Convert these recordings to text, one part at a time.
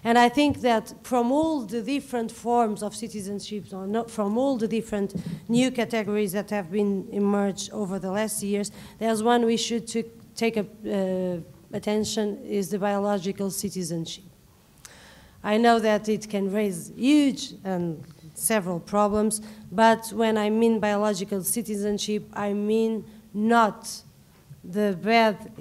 And I think that from all the different forms of citizenship, or not from all the different new categories that have been emerged over the last years, there's one we should take attention, is the biological citizenship. I know that it can raise huge and several problems, but when I mean biological citizenship, I mean not the bad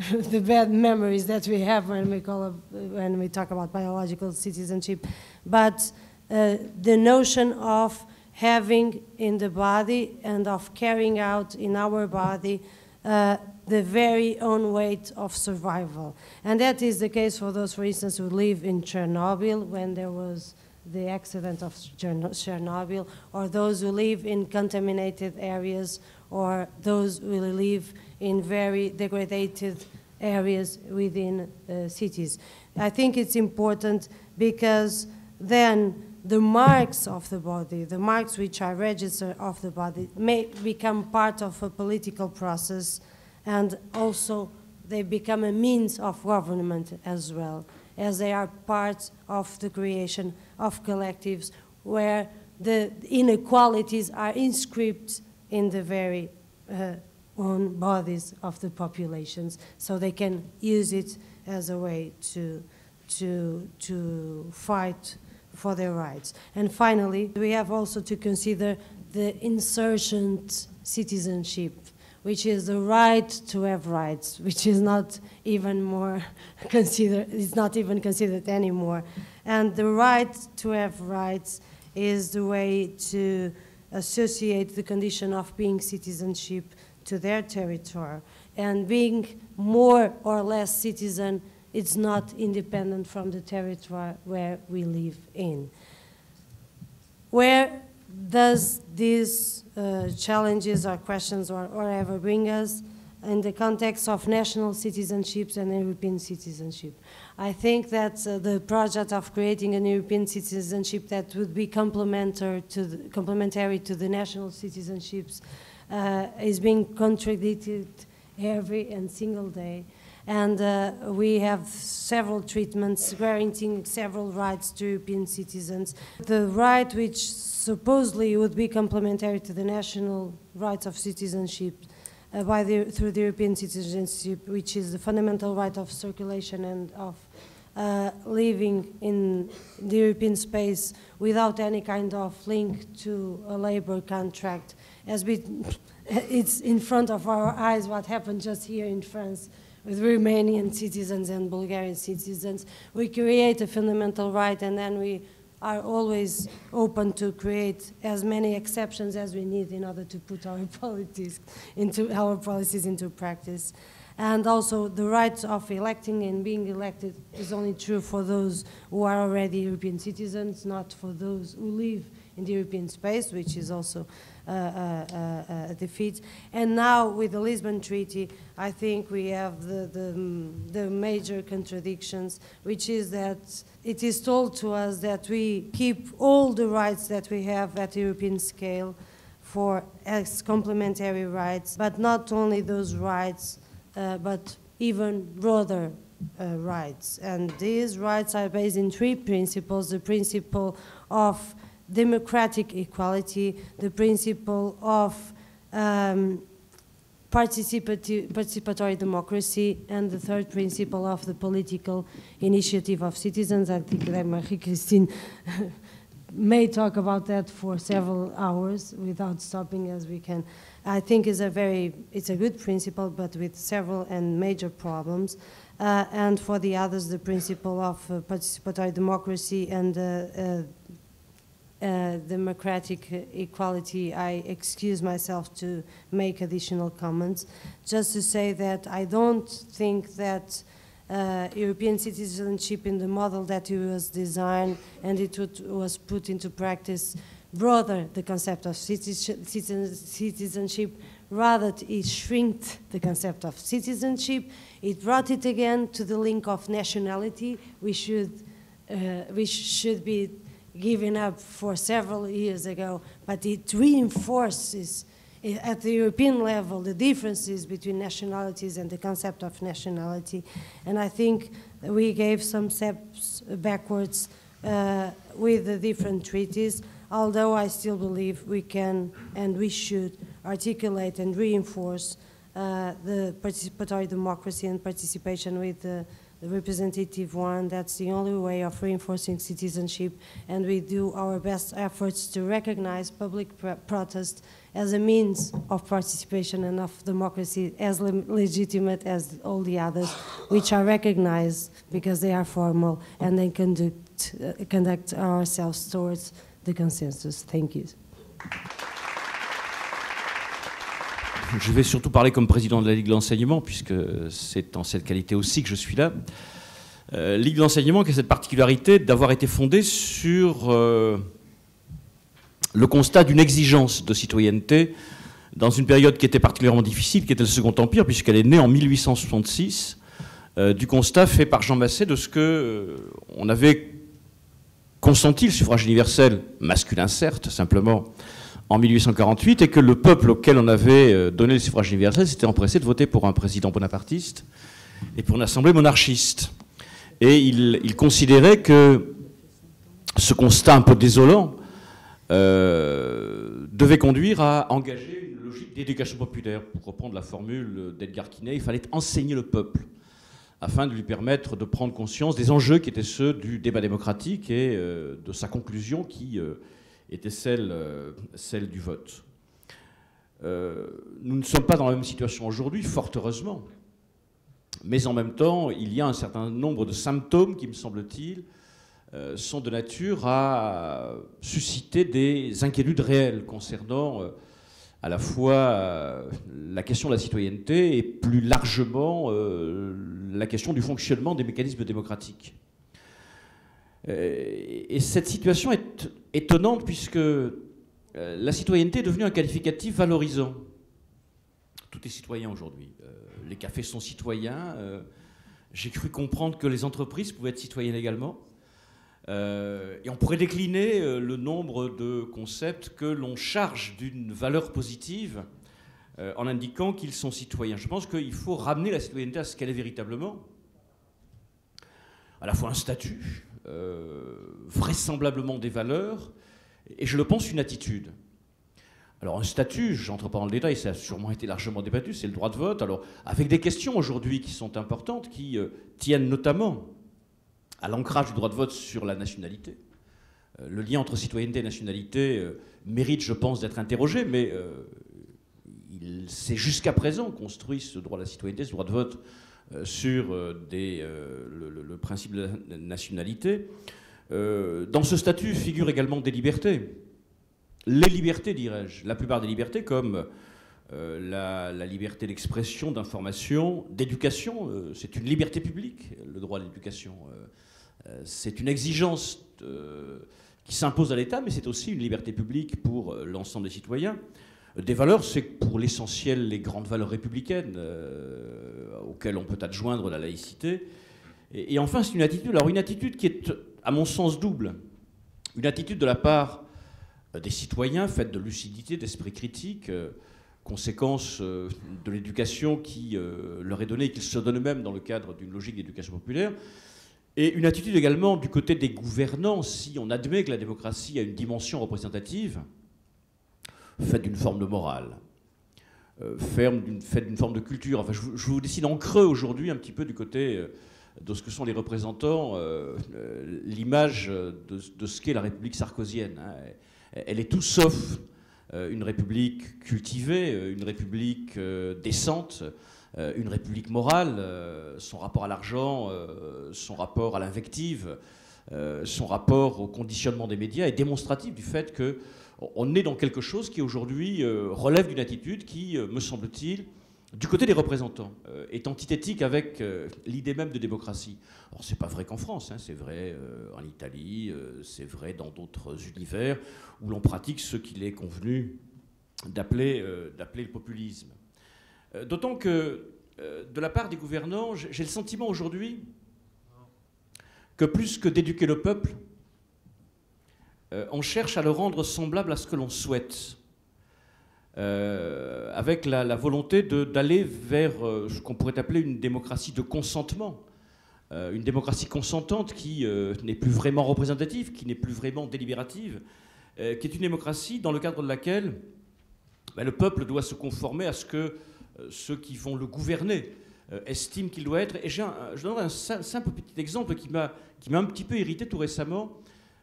the bad memories that we have when we talk about biological citizenship, but the notion of having in the body and of carrying out in our body the very own weight of survival. And that is the case for those, for instance, who live in Chernobyl when there was the accident of Chernobyl, or those who live in contaminated areas, or those who live in very degraded areas within cities. I think it's important because then the marks of the body, the marks which are registered of the body, may become part of a political process, and also they become a means of government as well, as they are part of the creation of collectives where the inequalities are inscribed in the very own bodies of the populations, so they can use it as a way to fight for their rights. And finally, we have also to consider the insurgent citizenship, which is the right to have rights, which is not even more considered, it's not even considered anymore. And the right to have rights is the way to associate the condition of being citizenship to their territory. And being more or less citizen, it's not independent from the territory where we live in. Where does these challenges or questions or whatever bring us in the context of national citizenships and European citizenship? I think that the project of creating an European citizenship that would be complementary to the national citizenships is being contradicted every and single day. And we have several treatments granting several rights to European citizens. The right which supposedly would be complementary to the national rights of citizenship through the European citizenship, which is the fundamental right of circulation and of living in the European space without any kind of link to a labor contract. It's in front of our eyes what happened just here in France with Romanian citizens and Bulgarian citizens. We create a fundamental right, and then we are always open to create as many exceptions as we need in order to put our policies into practice. And also the right of electing and being elected is only true for those who are already European citizens, not for those who live in the European space, which is also a defeat. And now with the Lisbon Treaty, I think we have the major contradictions, which is that it is told to us that we keep all the rights that we have at European scale as complementary rights, but not only those rights, but even broader rights. And these rights are based in three principles: the principle of democratic equality, the principle of participatory democracy, and the third principle of the political initiative of citizens. I think that Marie-Christine may talk about that for several hours without stopping, as we can. I think it's a good principle, but with several and major problems. And for the others, the principle of participatory democracy and democratic equality, I excuse myself to make additional comments, just to say that I don't think that European citizenship in the model that it was designed and it was put into practice broader the concept of citizenship, rather it shrinked the concept of citizenship. It brought it again to the link of nationality, which should be given up for several years ago, but it reinforces at the European level, the differences between nationalities and the concept of nationality. And I think we gave some steps backwards with the different treaties, although I still believe we can and we should articulate and reinforce the participatory democracy and participation with the representative one. That's the only way of reinforcing citizenship, and we do our best efforts to recognize public protest as a means of participation and of democracy as legitimate as all the others, which are recognized because they are formal and they conduct ourselves towards the consensus. Thank you. Je vais surtout parler comme président de la Ligue de l'enseignement, puisque c'est en cette qualité aussi que je suis là. Ligue de l'enseignement qui a cette particularité d'avoir été fondée sur le constat d'une exigence de citoyenneté dans une période qui était particulièrement difficile, qui était le Second Empire, puisqu'elle est née en 1866, du constat fait par Jean Massé de ce qu'on avait consenti le suffrage universel, masculin certes, simplement, en 1848, et que le peuple auquel on avait donné le suffrage universel s'était empressé de voter pour un président bonapartiste et pour une assemblée monarchiste. Et il considérait que ce constat un peu désolant devait conduire à engager une logique d'éducation populaire. Pour reprendre la formule d'Edgar Quinet, il fallait enseigner le peuple afin de lui permettre de prendre conscience des enjeux qui étaient ceux du débat démocratique et de sa conclusion qui était celle du vote. Nous ne sommes pas dans la même situation aujourd'hui, fort heureusement. Mais en même temps, il y a un certain nombre de symptômes qui, me semble-t-il, sont de nature à susciter des inquiétudes réelles concernant à la fois la question de la citoyenneté et plus largement la question du fonctionnement des mécanismes démocratiques. Et cette situation est étonnante puisque la citoyenneté est devenue un qualificatif valorisant. Tout est citoyen aujourd'hui. Les cafés sont citoyens. J'ai cru comprendre que les entreprises pouvaient être citoyennes également. Et on pourrait décliner le nombre de concepts que l'on charge d'une valeur positive en indiquant qu'ils sont citoyens. Je pense qu'il faut ramener la citoyenneté à ce qu'elle est véritablement. À la fois un statut, vraisemblablement des valeurs, et je le pense une attitude. Alors un statut, je n'entre pas dans le détail, ça a sûrement été largement débattu, c'est le droit de vote, alors avec des questions aujourd'hui qui sont importantes, qui tiennent notamment à l'ancrage du droit de vote sur la nationalité. Le lien entre citoyenneté et nationalité mérite, je pense, d'être interrogé, mais il s'est jusqu'à présent construit ce droit à la citoyenneté, ce droit de vote, sur le principe de la nationalité. Dans ce statut figurent également des libertés. Les libertés, dirais-je. La plupart des libertés, comme la liberté d'expression, d'information, d'éducation. C'est une liberté publique, le droit à l'éducation. C'est une exigence qui s'impose à l'État, mais c'est aussi une liberté publique pour l'ensemble des citoyens. Des valeurs, c'est pour l'essentiel les grandes valeurs républicaines auxquelles on peut adjoindre la laïcité. Et enfin, c'est une attitude, alors une attitude qui est, à mon sens, double. Une attitude de la part des citoyens faite de lucidité, d'esprit critique, conséquence de l'éducation qui leur est donnée et qu'ils se donnent eux-mêmes dans le cadre d'une logique d'éducation populaire. Et une attitude également du côté des gouvernants, si on admet que la démocratie a une dimension représentative, faite d'une forme de morale, faite d'une forme de culture. Enfin, je vous dessine en creux aujourd'hui un petit peu du côté de ce que sont les représentants, l'image de ce qu'est la République sarkozienne. Elle est tout sauf une République cultivée, une République décente, une République morale. Son rapport à l'argent, son rapport à l'invective, son rapport au conditionnement des médias est démonstratif du fait qu'on est dans quelque chose qui aujourd'hui relève d'une attitude qui, me semble-t-il, du côté des représentants, est antithétique avec l'idée même de démocratie. Alors c'est pas vrai qu'en France, hein, c'est vrai en Italie, c'est vrai dans d'autres univers où l'on pratique ce qu'il est convenu d'appeler le populisme. D'autant que de la part des gouvernants, j'ai le sentiment aujourd'hui que plus que d'éduquer le peuple, on cherche à le rendre semblable à ce que l'on souhaite. avec la volonté d'aller vers ce qu'on pourrait appeler une démocratie de consentement, une démocratie consentante qui n'est plus vraiment représentative, qui n'est plus vraiment délibérative, qui est une démocratie dans le cadre de laquelle le peuple doit se conformer à ce que ceux qui vont le gouverner estiment qu'il doit être. Et je donnerai un simple petit exemple qui m'a un petit peu irrité tout récemment.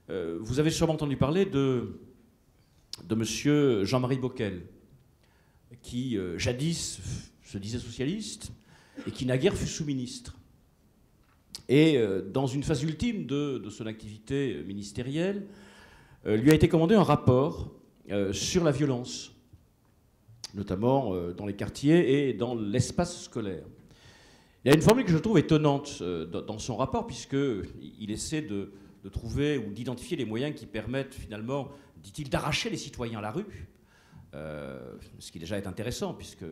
Vous avez sûrement entendu parler de monsieur Jean-Marie Bockel, qui jadis se disait socialiste et qui naguère fut sous-ministre. Et dans une phase ultime de son activité ministérielle, lui a été commandé un rapport sur la violence, notamment dans les quartiers et dans l'espace scolaire. Il y a une formule que je trouve étonnante dans son rapport, puisqu'il essaie de trouver ou d'identifier les moyens qui permettent finalement, dit-il, d'arracher les citoyens à la rue, ce qui déjà est intéressant, puisque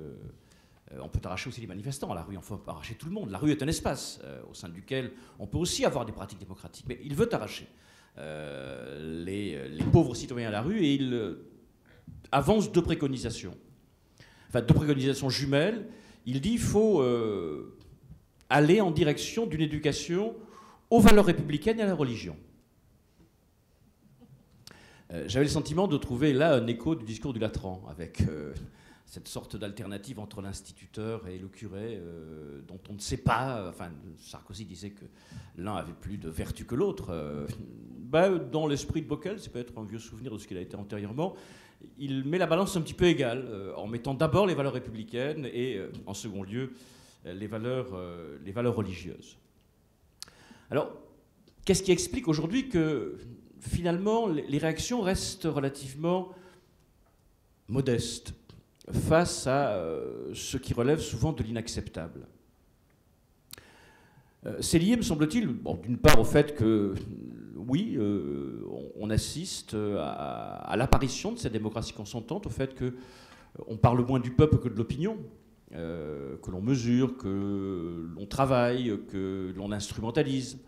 on peut arracher aussi les manifestants à la rue, on peut arracher tout le monde. La rue est un espace au sein duquel on peut aussi avoir des pratiques démocratiques, mais il veut arracher les pauvres citoyens à la rue, et il avance deux préconisations. Enfin, deux préconisations jumelles. Il dit qu'il faut aller en direction d'une éducation aux valeurs républicaines et à la religion. J'avais le sentiment de trouver là un écho du discours du Latran, avec cette sorte d'alternative entre l'instituteur et le curé, dont on ne sait pas. Enfin, Sarkozy disait que l'un avait plus de vertu que l'autre. Dans l'esprit de Bockel, c'est peut-être un vieux souvenir de ce qu'il a été antérieurement, il met la balance un petit peu égale, en mettant d'abord les valeurs républicaines et, en second lieu, les valeurs religieuses. Alors, qu'est-ce qui explique aujourd'hui que, finalement, les réactions restent relativement modestes face à ce qui relève souvent de l'inacceptable? C'est lié, me semble-t-il, d'une part au fait que, oui, on assiste à l'apparition de cette démocratie consentante, au fait qu'on parle moins du peuple que de l'opinion, que l'on mesure, que l'on travaille, que l'on instrumentalise.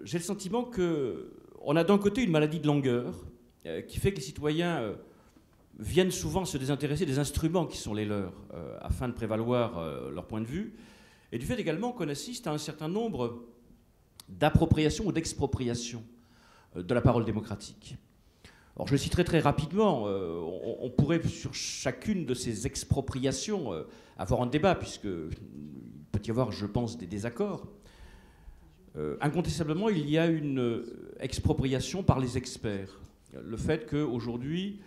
J'ai le sentiment qu'on a d'un côté une maladie de langueur qui fait que les citoyens viennent souvent se désintéresser des instruments qui sont les leurs afin de prévaloir leur point de vue, et du fait également qu'on assiste à un certain nombre d'appropriations ou d'expropriations de la parole démocratique. Alors je le citerai très rapidement. On pourrait sur chacune de ces expropriations avoir un débat, puisqu'il peut y avoir, je pense, des désaccords. Incontestablement, il y a une expropriation par les experts. Le fait qu'aujourd'hui,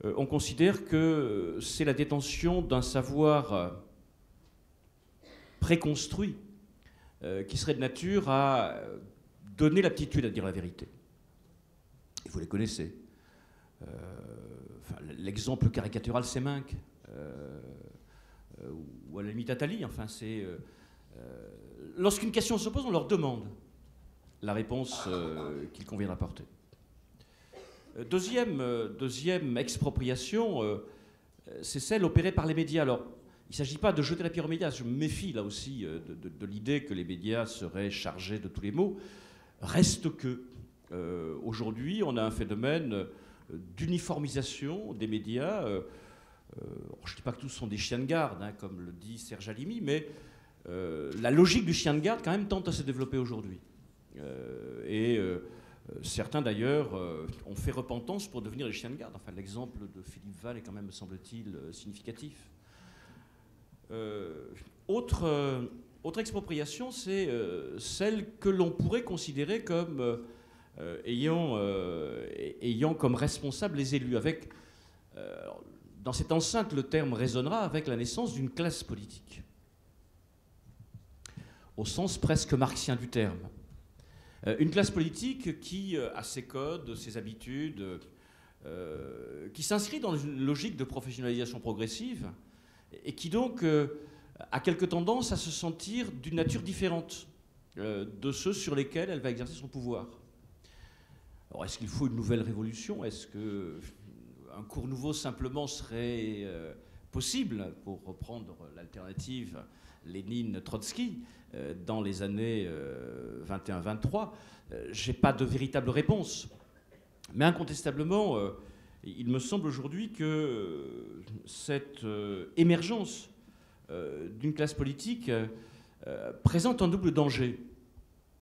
on considère que c'est la détention d'un savoir préconstruit qui serait de nature à donner l'aptitude à dire la vérité. Et vous les connaissez. L'exemple caricatural, c'est Minck, ou à la limite Attali. Enfin, c'est lorsqu'une question se pose, on leur demande la réponse qu'il convient d'apporter. Deuxième expropriation, c'est celle opérée par les médias. Alors, il ne s'agit pas de jeter la pierre aux médias. Je me méfie là aussi de l'idée que les médias seraient chargés de tous les maux. Reste que, aujourd'hui, on a un phénomène d'uniformisation des médias. Je ne dis pas que tous sont des chiens de garde, comme le dit Serge Halimi, mais la logique du chien de garde, quand même, tente à se développer aujourd'hui. Certains, d'ailleurs, ont fait repentance pour devenir les chiens de garde. Enfin, l'exemple de Philippe Val est quand même, me semble-t-il, significatif. Autre expropriation, c'est celle que l'on pourrait considérer comme ayant comme responsables les élus. Dans cette enceinte, le terme résonnera avec la naissance d'une classe politique, au sens presque marxien du terme. Une classe politique qui a ses codes, ses habitudes, qui s'inscrit dans une logique de professionnalisation progressive et qui donc a quelque tendance à se sentir d'une nature différente de ceux sur lesquels elle va exercer son pouvoir. Alors, est-ce qu'il faut une nouvelle révolution? Est-ce qu'un cours nouveau simplement serait possible, pour reprendre l'alternative Lénine-Trotsky, dans les années 21-23? J'ai pas de véritable réponse. Mais incontestablement, il me semble aujourd'hui que cette émergence d'une classe politique présente un double danger.